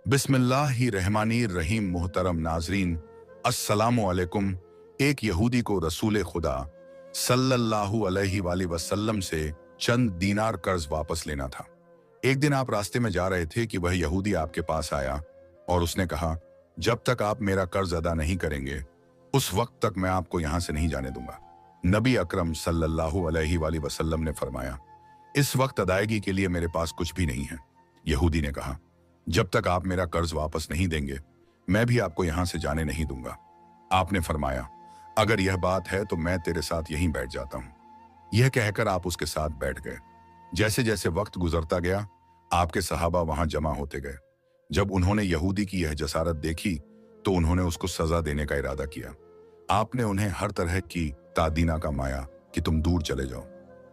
बिस्मिल्लाहिर्रहमानिर्रहीम। मुहतरम नाजरीन, अस्सलामु अलैकुम। एक यहूदी को रसूल खुदा सल्लल्लाहु अलैहि वसल्लम से चंद दीनार कर्ज वापस लेना था। एक दिन आप रास्ते में जा रहे थे कि वह यहूदी आपके पास आया और उसने कहा, जब तक आप मेरा कर्ज अदा नहीं करेंगे उस वक्त तक मैं आपको यहां से नहीं जाने दूंगा। नबी अकरम सल्लल्लाहु अलैहि वसल्लम ने फरमाया, इस वक्त अदायगी के लिए मेरे पास कुछ भी नहीं है। यहूदी ने कहा, जब तक आप मेरा कर्ज वापस नहीं देंगे मैं भी आपको यहां से जाने नहीं दूंगा। आपने फरमाया, अगर यह बात है तो मैं तेरे साथ यहीं बैठ जाता हूं। यह कहकर आप उसके साथ बैठ गए। जैसे जैसे वक्त गुजरता गया आपके सहाबा वहां जमा होते गए। जब उन्होंने यहूदी की यह जसारत देखी तो उन्होंने उसको सजा देने का इरादा किया। आपने उन्हें हर तरह की तादीना का माया कि तुम दूर चले जाओ।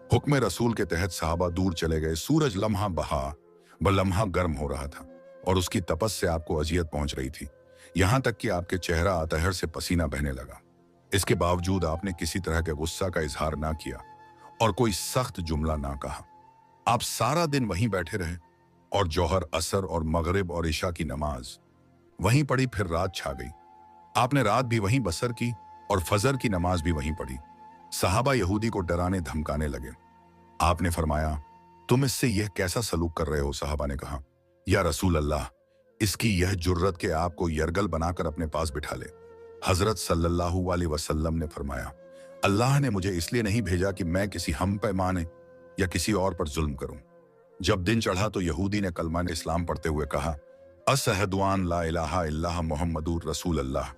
हुक्म रसूल के तहत सहाबा दूर चले गए। सूरज लम्हा बहा व लम्हा गर्म हो रहा था और उसकी तपस से आपको अजियत पहुंच रही थी, यहां तक कि आपके चेहरा अतहर से पसीना बहने लगा। इसके बावजूद आपने किसी तरह के गुस्सा का इजहार ना किया और कोई सख्त जुमला ना कहा। आप सारा दिन वहीं बैठे रहे और जौहर, असर और मगरिब और इशा की नमाज वहीं पढ़ी। फिर रात छा गई। आपने रात भी वहीं बसर की और फजर की नमाज भी वहीं पढ़ी। सहाबा यहूदी को डराने धमकाने लगे। आपने फरमाया, तुम इससे यह कैसा सलूक कर रहे हो? सहाबा ने कहा, या रसूल अल्लाह, इसकी यह जुर्रत के आपको यरगल बनाकर अपने पास बिठा ले। हजरत सल्लल्लाहु अलैहि वसल्लम ने फरमाया, अल्लाह ने मुझे इसलिए नहीं भेजा कि मैं किसी हम पैमाने या किसी और पर जुल्म करूं। जब दिन चढ़ा तो यहूदी ने कलमा इस्लाम पढ़ते हुए कहा, असहदुआन ला इलाहा इल्लल्लाह मुहम्मदुर रसूल अल्लाह।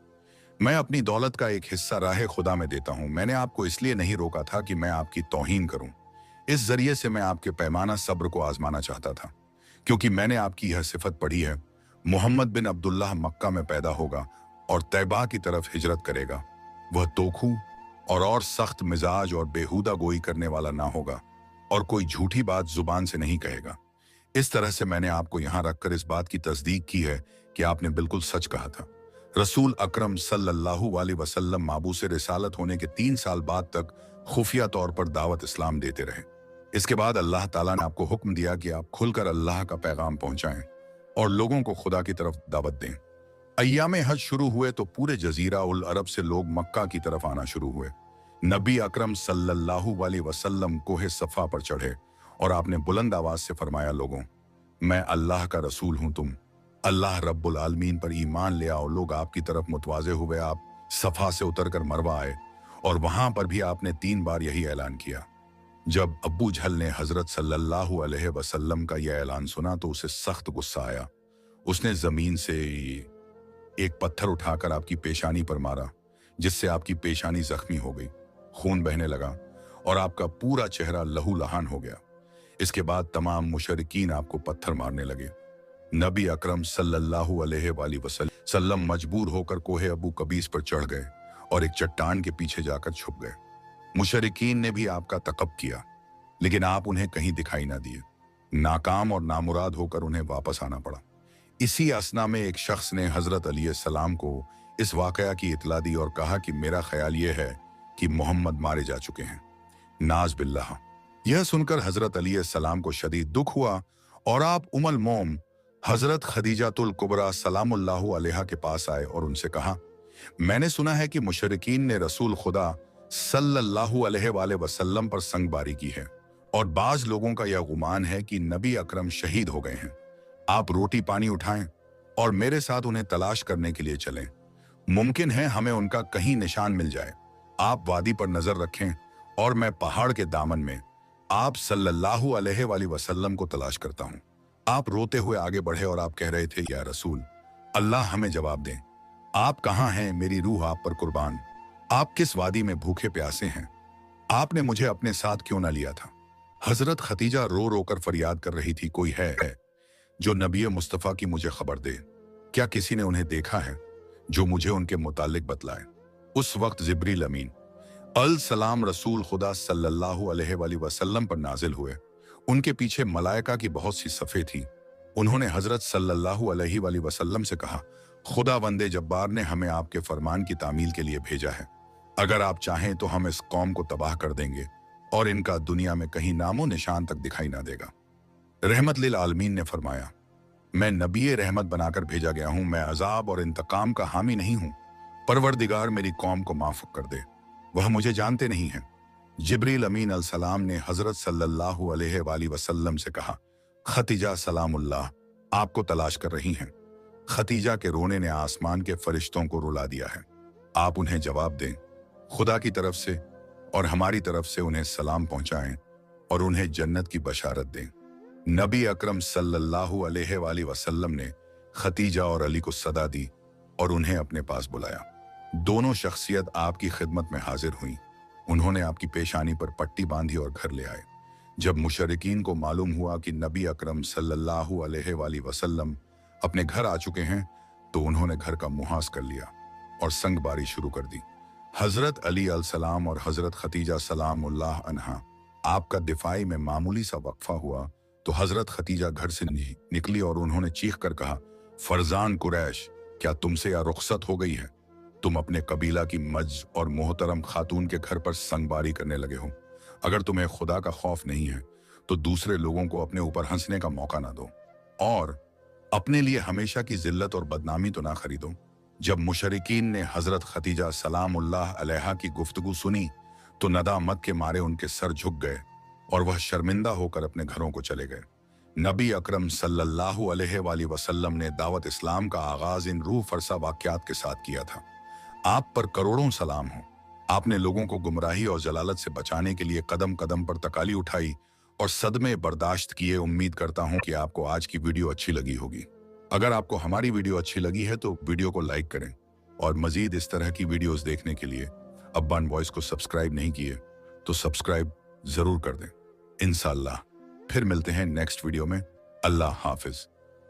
मैं अपनी दौलत का एक हिस्सा राह खुदा में देता हूं। मैंने आपको इसलिए नहीं रोका था कि मैं आपकी तौहीन करूं। इस जरिए से मैं आपके पैमाना सब्र को आजमाना चाहता था, क्योंकि मैंने आपकी यह सिफत पढ़ी है, मोहम्मद बिन अब्दुल्लाह मक्का में पैदा होगा और तैबा की तरफ हिजरत करेगा। वह तोखू और सख्त मिजाज और बेहुदा गोई करने वाला ना होगा और कोई झूठी बात जुबान से नहीं कहेगा। इस तरह से मैंने आपको यहां रखकर इस बात की तस्दीक की है कि आपने बिल्कुल सच कहा था। रसूल अकरम सल्लल्लाहु अलैहि वसल्लम माबूसे रिसालत होने के 3 साल बाद तक खुफिया तौर पर दावत इस्लाम देते रहे। इसके बाद अल्लाह ताला ने आपको हुक्म दिया कि आप खुलकर अल्लाह का पैगाम पहुंचाएं और लोगों को खुदा की तरफ दावत दें। अय्यामे हज शुरू हुए तो पूरे जजीरा उल अरब से लोग मक्का की तरफ आना शुरू हुए। नबी अकरम सल्लल्लाहु अलैहि वसल्लम कोहे सफा पर चढ़े और आपने बुलंद आवाज से फरमाया, लोगों, मैं अल्लाह का रसूल हूं, तुम अल्लाह रब्बुल आलमीन पर ईमान ले आओ। लोग आपकी तरफ मुतवाजे हुए। आप सफा से उतरकर मरवा आए और वहां पर भी आपने 3 बार यही ऐलान किया। जब अब्बू झल ने हजरत सल्लल्लाहु अलैहि वसल्लम का यह ऐलान सुना तो उसे सख्त गुस्सा आया। उसने जमीन से एक पत्थर उठाकर आपकी पेशानी पर मारा, जिससे आपकी पेशानी जख्मी हो गई, खून बहने लगा और आपका पूरा चेहरा लहू लहान हो गया। इसके बाद तमाम मुशरिकीन आपको पत्थर मारने लगे। नबी अकरम सल्लल्लाहु अलैहि वसल्लम मजबूर होकर कोहे अबू कबीस पर चढ़ गए और एक चट्टान के पीछे जाकर छुप गए। मुशरिकीन ने भी आपका तकब किया, लेकिन आप उन्हें कहीं दिखाई ना दिए। नाकाम और नामुराद होकर उन्हें वापस आना पड़ा। इसी असना में एक शख्स ने हजरत अली सलाम को इस वाकया की इतला दी और कहा कि मेरा ख्याल यह है कि मोहम्मद मारे जा चुके हैं। नाज बिल्लाह। यह सुनकर हजरत अली सलाम को शदीद दुख हुआ और आप उमल मोम हजरत खदीजातुल कुबरा सलामुल्लाहु अलैहा के पास आए और उनसे कहा, मैंने सुना है कि मुशरिकीन ने रसूल खुदा सल्लल्लाहु अलैहि वसल्लम पर संगबारी की है और बाज लोगों का यह गुमान है कि नबी अकरम शहीद हो गए हैं। आप रोटी पानी उठाएं और मेरे साथ उन्हें तलाश करने के लिए चलें। मुमकिन है हमें उनका कहीं निशान मिल जाए। आप वादी पर नजर रखें और मैं पहाड़ के दामन में आप सल्लल्लाहु अलैहि वसल्लम को तलाश करता हूं। आप रोते हुए आगे बढ़े और आप कह रहे थे, या रसूल अल्लाह, हमें जवाब दें, आप कहां हैं? मेरी रूह आप पर कुर्बान। आप किस वादी में भूखे प्यासे हैं? आपने मुझे अपने साथ क्यों ना लिया था? हजरत खदीजा रो रो कर फरियाद कर रही थी, कोई है जो नबी मुस्तफ़ा की मुझे खबर दे? क्या किसी ने उन्हें देखा है जो मुझे उनके मुतालिक बतलाए? उस वक्त जिब्रील अमीन अल सलाम रसूल खुदा सल्लल्लाहु अलैहि वसल्लम पर नाजिल हुए। उनके पीछे मलाइका की बहुत सी सफ़े थी। उन्होंने हजरत सल्लल्लाहु अलैहि वसल्लम से कहा, खुदा वंदे जब्बार ने हमें आपके फरमान की तामील के लिए भेजा है। अगर आप चाहें तो हम इस कौम को तबाह कर देंगे और इनका दुनिया में कहीं नामो निशान तक दिखाई ना देगा। रहमत लिल आलमीन ने फरमाया, मैं नबी रहमत बनाकर भेजा गया हूं, मैं अजाब और इंतकाम का हामी नहीं हूं। परवरदिगार मेरी कौम को माफ कर दे, वह मुझे जानते नहीं हैं। जिब्रील अमीन अलसलाम ने हजरत सल्लल्लाहु अलैहि वसल्लम से कहा, खतीजा सलामुल्लाह आपको तलाश कर रही हैं। खतीजा के रोने ने आसमान के फरिश्तों को रुला दिया है। आप उन्हें जवाब दें, खुदा की तरफ से और हमारी तरफ से उन्हें सलाम पहुंचाएं और उन्हें जन्नत की बशारत दें। नबी अकरम सल्लल्लाहु अलैहि वसल्लम ने खतीजा और अली को सदा दी और उन्हें अपने पास बुलाया। दोनों शख्सियत आपकी खिदमत में हाजिर हुई। उन्होंने आपकी पेशानी पर पट्टी बांधी और घर ले आए। जब मुशरिकीन को मालूम हुआ कि नबी अकरम सल्लल्लाहु अलैहि वसल्लम अपने घर आ चुके हैं, तो उन्होंने घर का मुहास कर लिया और संगबारी शुरू कर दी। हजरत अली अलसलाम और हजरत खतीजा सलामुल्लाह अन्हा आपका दिफाई में मामूली सा वक्फा हुआ तो हजरत खतीजा घर से निकली और उन्होंने चीख कर कहा, फरजान कुरैश, क्या तुमसे या रुखसत हो गई है? तुम अपने कबीला की मज और मोहतरम खातून के घर पर संगबारी करने लगे हो। अगर तुम्हें खुदा का खौफ नहीं है तो दूसरे लोगों को अपने ऊपर हंसने का मौका ना दो और अपने लिए हमेशा की जिल्लत और बदनामी तो ना खरीदो। जब मुशरिकीन ने हजरत खतीजा सलामुल्लाह अलैहा की गुफ्तगू सुनी तो नदामत के मारे उनके सर झुक गए और वह शर्मिंदा होकर अपने घरों को चले गए। नबी अकरम सल्लल्लाहु अलैहि वसल्लम ने दावत इस्लाम का आगाज इन रूह फरसा वाक़यात के साथ किया था। आप पर करोड़ों सलाम हो। आपने लोगों को गुमराही और जलालत से बचाने के लिए कदम कदम पर तकाली उठाई और सदमे बर्दाश्त किए। उम्मीद करता हूं कि आपको आज की वीडियो अच्छी लगी होगी। अगर आपको हमारी वीडियो अच्छी लगी है तो वीडियो को लाइक करें और मजीद इस तरह की वीडियोस देखने के लिए अब्बान वॉइस को सब्सक्राइब नहीं किए तो सब्सक्राइब जरूर कर दें। इंशाअल्लाह फिर मिलते हैं नेक्स्ट वीडियो में। अल्लाह हाफिज।